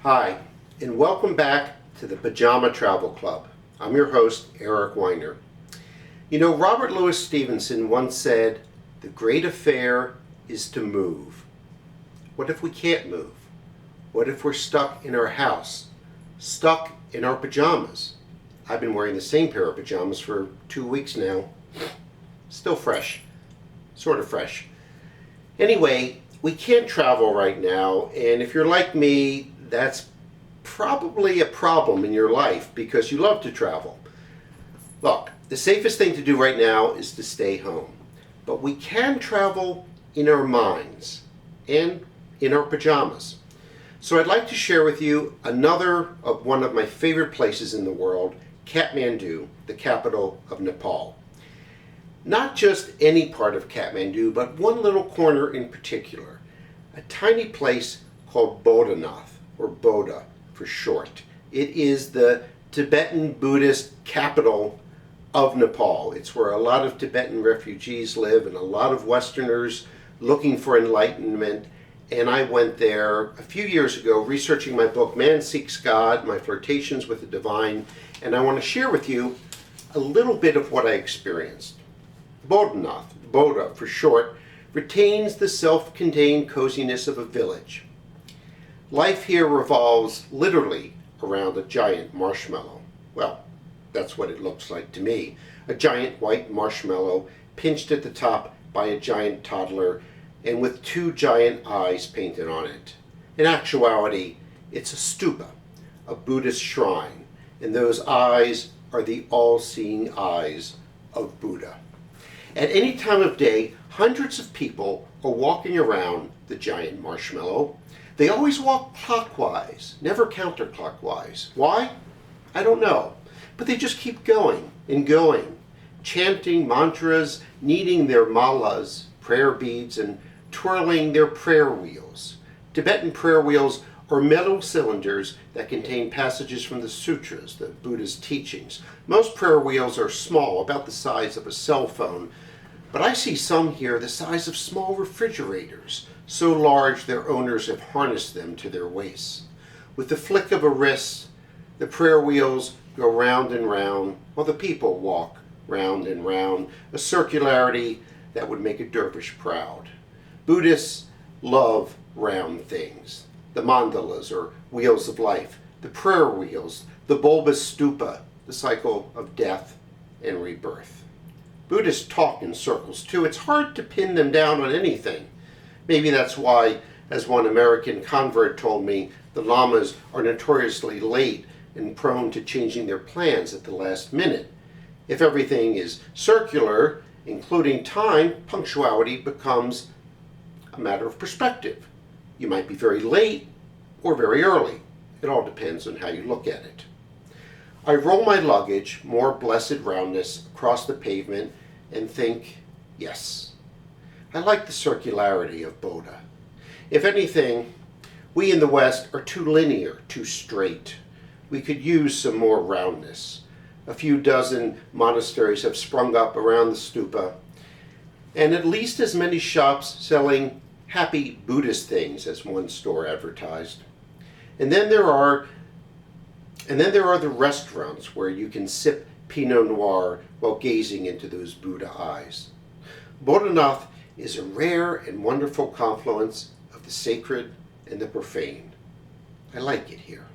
Hi, and welcome back to the Pajama Travel Club. I'm your host, Eric Weiner. You know, Robert Louis Stevenson once said, "The great affair is to move." What if we can't move? What if we're stuck in our house, stuck in our pajamas? I've been wearing the same pair of pajamas for 2 weeks now. Still fresh, sort of fresh. Anyway, we can't travel right now, and if you're like me, that's probably a problem in your life because you love to travel. Look, the safest thing to do right now is to stay home. But we can travel in our minds and in our pajamas. So I'd like to share with you another of one of my favorite places in the world, Kathmandu, the capital of Nepal. Not just any part of Kathmandu, but one little corner in particular, a tiny place called Bodhanath, or Bodha for short. It is the Tibetan Buddhist capital of Nepal. It's where a lot of Tibetan refugees live and a lot of Westerners looking for enlightenment. And I went there a few years ago researching my book, Man Seeks God, My Flirtations with the Divine, and I want to share with you a little bit of what I experienced. Bodhanath, Bodha for short, retains the self-contained coziness of a village. Life here revolves literally around a giant marshmallow. Well, that's what it looks like to me. A giant white marshmallow pinched at the top by a giant toddler and with two giant eyes painted on it. In actuality, it's a stupa, a Buddhist shrine, and those eyes are the all-seeing eyes of Buddha. At any time of day, hundreds of people are walking around the giant marshmallow. They always walk clockwise, never counterclockwise. Why? I don't know. But they just keep going and going, chanting mantras, kneading their malas, prayer beads, and twirling their prayer wheels. Tibetan prayer wheels are metal cylinders that contain passages from the sutras, the Buddha's teachings. Most prayer wheels are small, about the size of a cell phone, but I see some here the size of small refrigerators, so large their owners have harnessed them to their waists. With the flick of a wrist, the prayer wheels go round and round, while the people walk round and round, a circularity that would make a dervish proud. Buddhists love round things. The mandalas, or wheels of life, the prayer wheels, the bulbous stupa, the cycle of death and rebirth. Buddhists talk in circles too. It's hard to pin them down on anything. Maybe that's why, as one American convert told me, the lamas are notoriously late and prone to changing their plans at the last minute. If everything is circular, including time, punctuality becomes a matter of perspective. You might be very late or very early. It all depends on how you look at it. I roll my luggage, more blessed roundness, across the pavement and think, yes, I like the circularity of Bodha. If anything, we in the West are too linear, too straight. We could use some more roundness. A few dozen monasteries have sprung up around the stupa, and at least as many shops selling happy Buddhist things as one store advertised. And then there are the restaurants where you can sip Pinot Noir while gazing into those Buddha eyes. Bodhanath is a rare and wonderful confluence of the sacred and the profane. I like it here.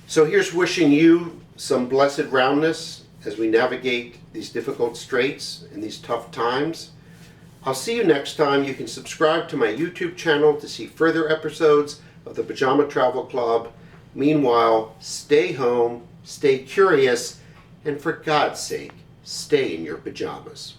So here's wishing you some blessed roundness as we navigate these difficult straits in these tough times. I'll see you next time. You can subscribe to my YouTube channel to see further episodes of the Pajama Travel Club. Meanwhile, stay home, stay curious, and for God's sake, stay in your pajamas.